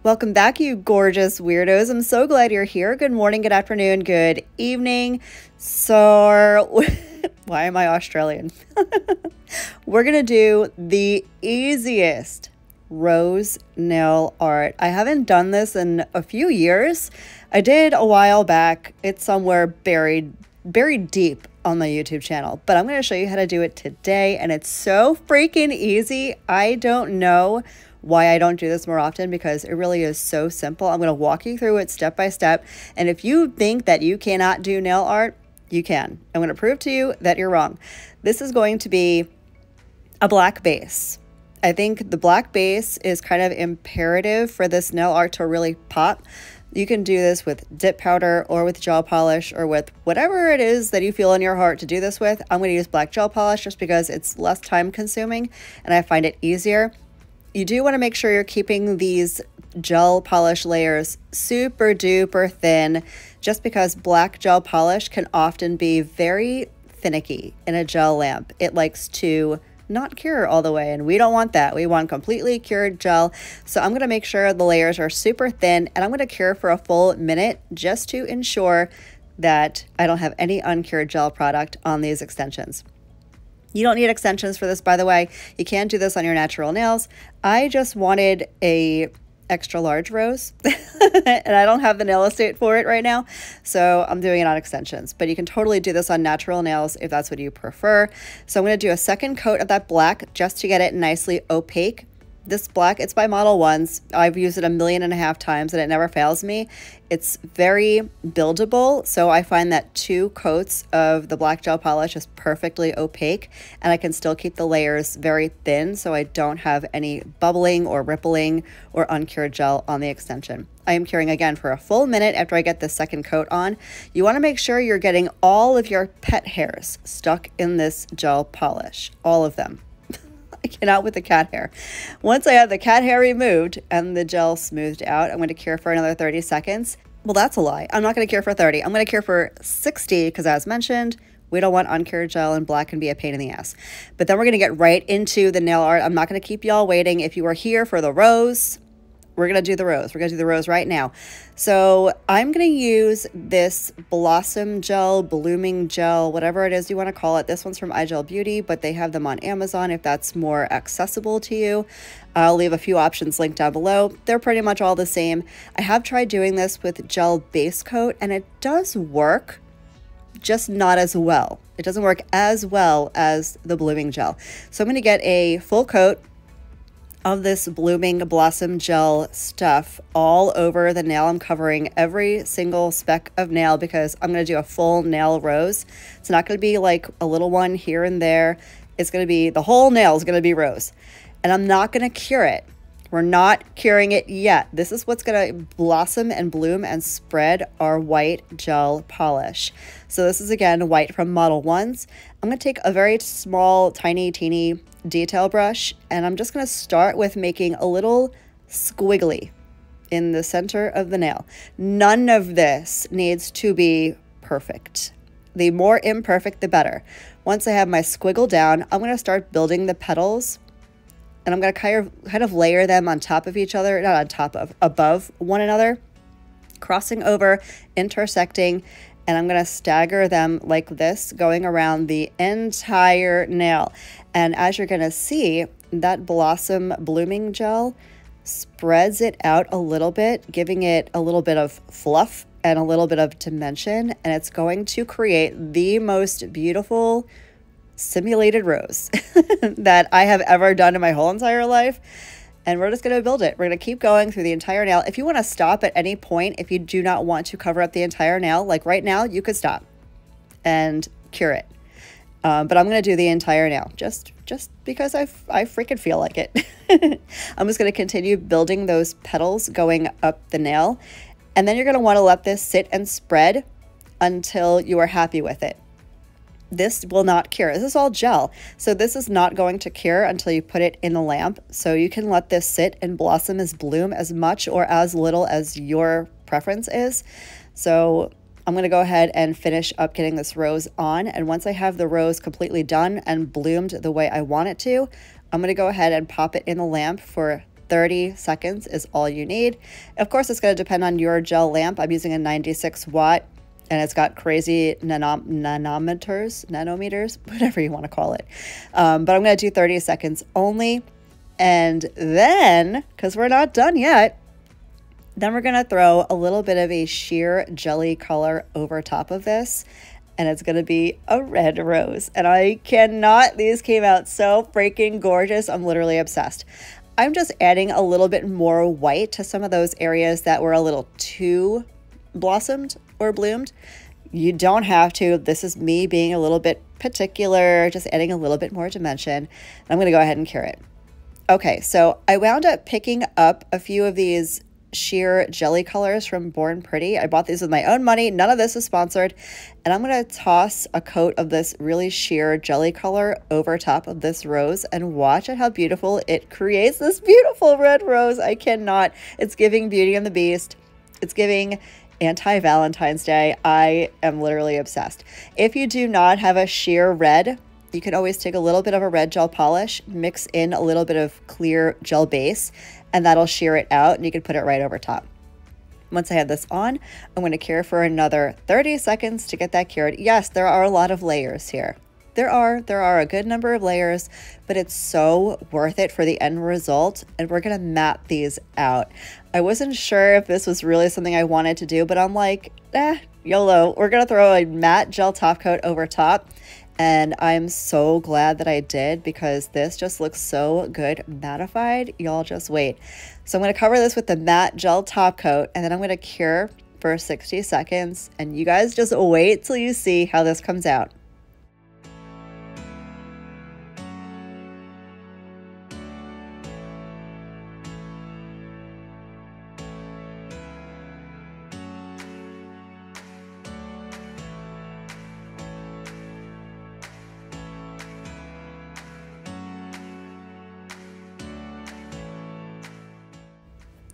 Welcome back, you gorgeous weirdos. I'm so glad you're here. Good morning, good afternoon, good evening. So, why am I Australian? We're going to do the easiest rose nail art. I haven't done this in a few years. I did a while back. It's somewhere buried deep on my YouTube channel, but I'm going to show you how to do it today, and it's so freaking easy. I don't know why I don't do this more often because it really is so simple. I'm going to walk you through it step by step, and if you think that you cannot do nail art, you can. I'm going to prove to you that you're wrong. This is going to be a black base. I think the black base is kind of imperative for this nail art to really pop. You can do this with dip powder or with gel polish or with whatever it is that you feel in your heart to do this with. I'm going to use black gel polish just because it's less time consuming and I find it easier. You do want to make sure you're keeping these gel polish layers super duper thin, just because black gel polish can often be very finicky in a gel lamp. It likes to not cure all the way, and we don't want that. We want completely cured gel. So I'm going to make sure the layers are super thin, and I'm going to cure for a full minute just to ensure that I don't have any uncured gel product on these extensions. You don't need extensions for this, by the way. You can do this on your natural nails. I just wanted a extra large rose and I don't have the nail estate for it right now, so I'm doing it on extensions, but you can totally do this on natural nails if that's what you prefer. So I'm going to do a second coat of that black just to get it nicely opaque. This black, it's by Model 1s. I've used it 1.5 million times and it never fails me. It's very buildable, so I find that 2 coats of the black gel polish is perfectly opaque, and I can still keep the layers very thin so I don't have any bubbling or rippling or uncured gel on the extension. I am curing again for a full minute after I get the second coat on. You want to make sure you're getting all of your pet hairs stuck in this gel polish, all of them. I cannot with the cat hair. Once I have the cat hair removed and the gel smoothed out, I'm going to cure for another 30 seconds. Well, that's a lie. I'm not going to cure for 30. I'm going to cure for 60 because, as mentioned, we don't want uncured gel, and black can be a pain in the ass. But then we're going to get right into the nail art. I'm not going to keep y'all waiting. If you are here for the rose, we're going to do the rose. We're going to do the rose right now. So I'm going to use this blossom gel, blooming gel, whatever it is you want to call it. This one's from iGel Beauty, but they have them on Amazon if that's more accessible to you. I'll leave a few options linked down below. They're pretty much all the same. I have tried doing this with gel base coat, and it does work, just not as well. It doesn't work as well as the blooming gel. So I'm going to get a full coat of this blooming blossom gel stuff all over the nail. I'm covering every single speck of nail because I'm going to do a full nail rose. It's not going to be like a little one here and there. It's going to be, the whole nail is going to be rose. And I'm not going to cure it. We're not curing it yet. This is what's going to blossom and bloom and spread our white gel polish. So this is, again, white from Model 1s. I'm going to take a very small, tiny, teeny detail brush, and I'm just going to start with making a little squiggly in the center of the nail. None of this needs to be perfect. The more imperfect, the better. Once I have my squiggle down, I'm going to start building the petals, and I'm going to kind of layer them on top of each other, not on top of, above one another, crossing over, intersecting, and I'm going to stagger them like this, going around the entire nail. And as you're going to see, that blossom blooming gel spreads it out a little bit, giving it a little bit of fluff and a little bit of dimension, and it's going to create the most beautiful simulated rose that I have ever done in my whole entire life. And we're just going to build it. We're going to keep going through the entire nail. If you want to stop at any point, if you do not want to cover up the entire nail, like right now, you could stop and cure it. But I'm going to do the entire nail just because I freaking feel like it. I'm just going to continue building those petals going up the nail. And then you're going to want to let this sit and spread until you are happy with it. This will not cure. This is all gel. So this is not going to cure until you put it in the lamp. So you can let this sit and blossom as bloom as much or as little as your preference is. So I'm going to go ahead and finish up getting this rose on. And once I have the rose completely done and bloomed the way I want it to, I'm going to go ahead and pop it in the lamp for 30 seconds is all you need. Of course, it's going to depend on your gel lamp. I'm using a 96 watt and it's got crazy nanometers, whatever you want to call it. But I'm going to do 30 seconds only. And then, because we're not done yet, then we're going to throw a little bit of a sheer jelly color over top of this. And it's going to be a red rose. And I cannot, these came out so freaking gorgeous. I'm literally obsessed. I'm just adding a little bit more white to some of those areas that were a little too blossomed or bloomed. You don't have to. This is me being a little bit particular, just adding a little bit more dimension. And I'm going to go ahead and cure it. Okay, so I wound up picking up a few of these sheer jelly colors from Born Pretty. I bought these with my own money. None of this is sponsored. And I'm going to toss a coat of this really sheer jelly color over top of this rose and watch at how beautiful it creates this beautiful red rose. I cannot. It's giving Beauty and the Beast. It's giving Anti-Valentine's Day. I am literally obsessed. If you do not have a sheer red, you can always take a little bit of a red gel polish, mix in a little bit of clear gel base, and that'll sheer it out, and you can put it right over top. Once I have this on, I'm going to cure for another 30 seconds to get that cured. Yes, there are a lot of layers here. There are a good number of layers, but it's so worth it for the end result, and we're going to map these out. I wasn't sure if this was really something I wanted to do, but I'm like, YOLO. We're going to throw a matte gel top coat over top. And I'm so glad that I did because this just looks so good mattified. Y'all just wait. So I'm going to cover this with the matte gel top coat and then I'm going to cure for 60 seconds. And you guys just wait till you see how this comes out.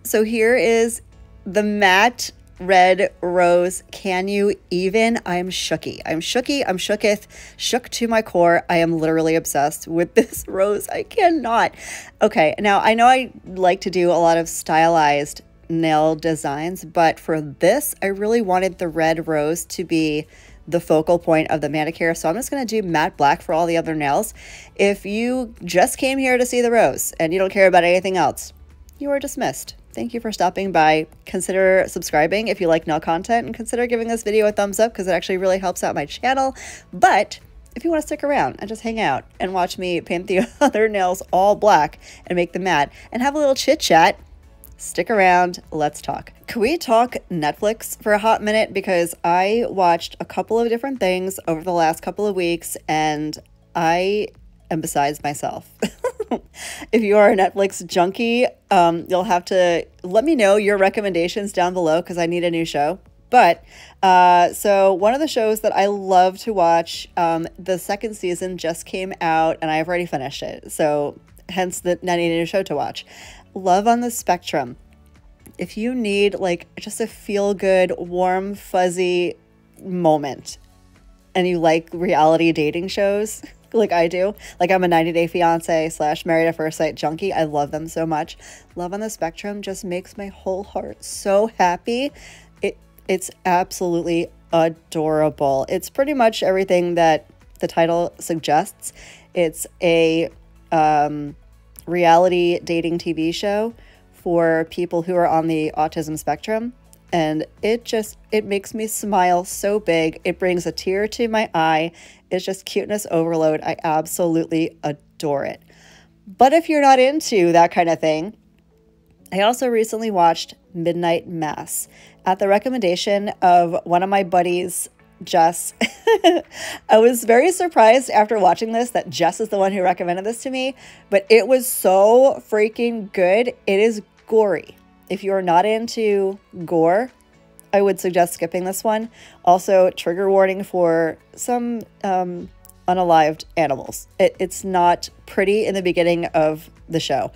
So here is the matte red rose. Can you even? I'm shooky. I'm shooky. I'm shooketh. Shook to my core. I am literally obsessed with this rose. I cannot. Okay, now I know I like to do a lot of stylized nail designs, but for this, I really wanted the red rose to be the focal point of the manicure. So I'm just going to do matte black for all the other nails. If you just came here to see the rose and you don't care about anything else, you are dismissed. Thank you for stopping by. Consider subscribing if you like nail content and consider giving this video a thumbs up because it actually really helps out my channel. But if you want to stick around and just hang out and watch me paint the other nails all black and make them matte and have a little chit chat, stick around. Let's talk. Can we talk Netflix for a hot minute? Because I watched a couple of different things over the last couple of weeks and I am besides myself. If you are a Netflix junkie, you'll have to let me know your recommendations down below because I need a new show. But so one of the shows that I love to watch, the second season just came out and I've already finished it. So hence I need a new show to watch. Love on the Spectrum. If you need like just a feel-good, warm, fuzzy moment and you like reality dating shows, like I do. Like I'm a 90 Day Fiance / Married at First Sight junkie. I love them so much. Love on the Spectrum just makes my whole heart so happy. It's absolutely adorable. It's pretty much everything that the title suggests. It's a reality dating TV show for people who are on the autism spectrum. And it makes me smile so big. It brings a tear to my eye. It's just cuteness overload. I absolutely adore it. But if you're not into that kind of thing, I also recently watched Midnight Mass at the recommendation of one of my buddies, Jess. I was very surprised after watching this that Jess is the one who recommended this to me, but it was so freaking good. It is gory. If you're not into gore, I would suggest skipping this one. Also, trigger warning for some unalived animals. It's not pretty in the beginning of the show,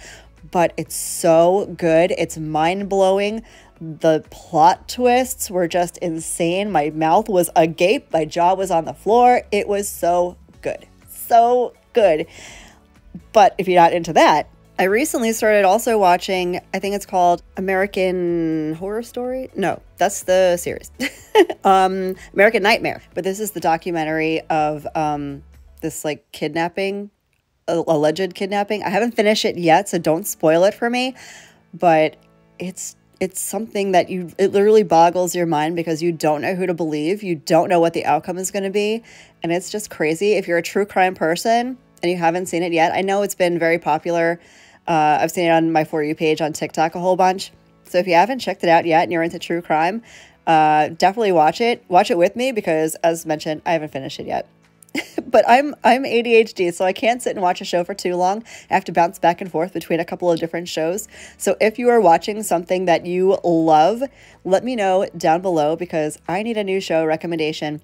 but it's so good. It's mind-blowing. The plot twists were just insane. My mouth was agape. My jaw was on the floor. It was so good. So good. But if you're not into that, I recently started also watching, I think it's called American Horror Story. No, that's the series. American Nightmare. But this is the documentary of this like kidnapping, alleged kidnapping. I haven't finished it yet, so don't spoil it for me. But it's something that it literally boggles your mind because you don't know who to believe. You don't know what the outcome is going to be. And it's just crazy. If you're a true crime person and you haven't seen it yet, I know it's been very popular. I've seen it on my For You page on TikTok a whole bunch. So if you haven't checked it out yet and you're into true crime, definitely watch it. Watch it with me because, as mentioned, I haven't finished it yet. But I'm ADHD, so I can't sit and watch a show for too long. I have to bounce back and forth between a couple of different shows. So if you are watching something that you love, let me know down below because I need a new show recommendation.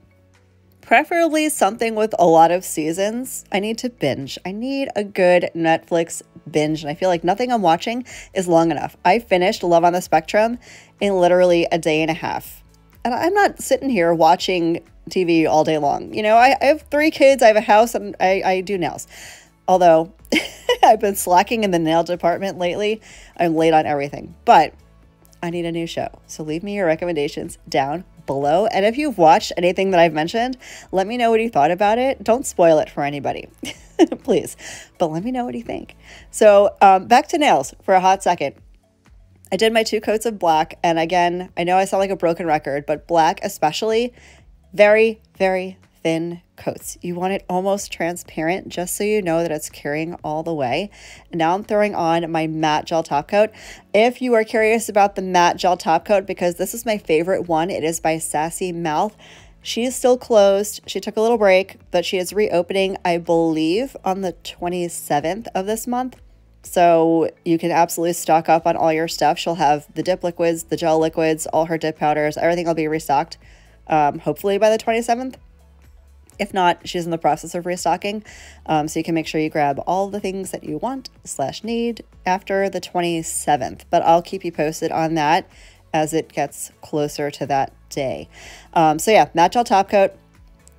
Preferably something with a lot of seasons. I need to binge. I need a good Netflix binge, and I feel like nothing I'm watching is long enough. I finished Love on the Spectrum in literally a day and a half. And I'm not sitting here watching TV all day long. You know, I have 3 kids, I have a house, and I do nails. Although I've been slacking in the nail department lately. I'm late on everything, but I need a new show. So leave me your recommendations down below. And if you've watched anything that I've mentioned, let me know what you thought about it. Don't spoil it for anybody, please. But let me know what you think. So back to nails for a hot second. I did my 2 coats of black. And again, I know I sound like a broken record, but black especially, very, very thin coats. You want it almost transparent just so you know that it's carrying all the way. And now I'm throwing on my matte gel top coat. If you are curious about the matte gel top coat, because this is my favorite one, it is by Sassy Mouth. She is still closed. She took a little break, but she is reopening, I believe, on the 27th of this month. So you can absolutely stock up on all your stuff. She'll have the dip liquids, the gel liquids, all her dip powders, everything will be restocked. Hopefully by the 27th. If not, she's in the process of restocking. So you can make sure you grab all the things that you want / need after the 27th. But I'll keep you posted on that as it gets closer to that day. So yeah, matte gel top coat.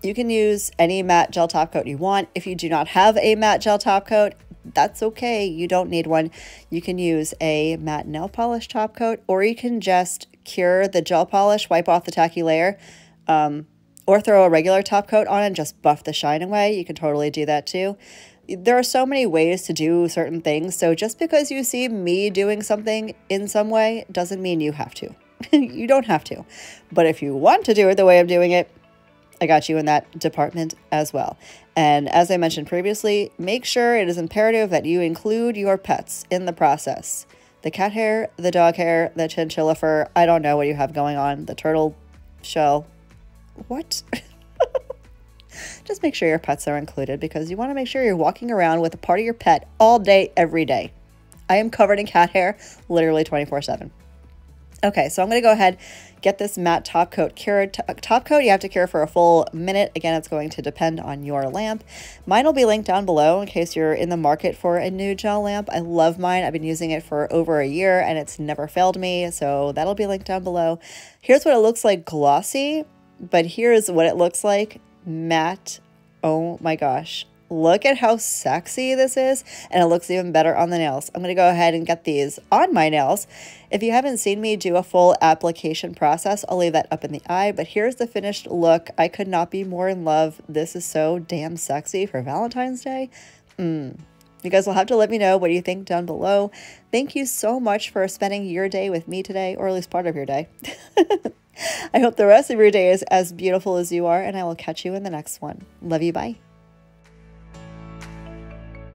You can use any matte gel top coat you want. If you do not have a matte gel top coat, that's okay. You don't need one. You can use a matte nail polish top coat, or you can just cure the gel polish, wipe off the tacky layer, or throw a regular top coat on and just buff the shine away. You can totally do that too. There are so many ways to do certain things. So just because you see me doing something in some way doesn't mean you have to. You don't have to. But if you want to do it the way I'm doing it, I got you in that department as well. And as I mentioned previously, make sure it is imperative that you include your pets in the process. The cat hair, the dog hair, the chinchilla fur, I don't know what you have going on, the turtle shell. What? Just make sure your pets are included because you want to make sure you're walking around with a part of your pet all day, every day. I am covered in cat hair literally 24/7. Okay, so I'm going to go ahead, get this matte top coat cured. Top coat, you have to cure for a full minute. Again, it's going to depend on your lamp. Mine will be linked down below in case you're in the market for a new gel lamp. I love mine. I've been using it for over a year and it's never failed me. So that'll be linked down below. Here's what it looks like glossy, but here's what it looks like matte. Oh my gosh. Look at how sexy this is, and it looks even better on the nails. I'm going to go ahead and get these on my nails. If you haven't seen me do a full application process, I'll leave that up in the eye, but here's the finished look. I could not be more in love. This is so damn sexy for Valentine's Day. You guys will have to let me know what you think down below. Thank you so much for spending your day with me today, or at least part of your day. I hope the rest of your day is as beautiful as you are, and I will catch you in the next one. Love you, bye.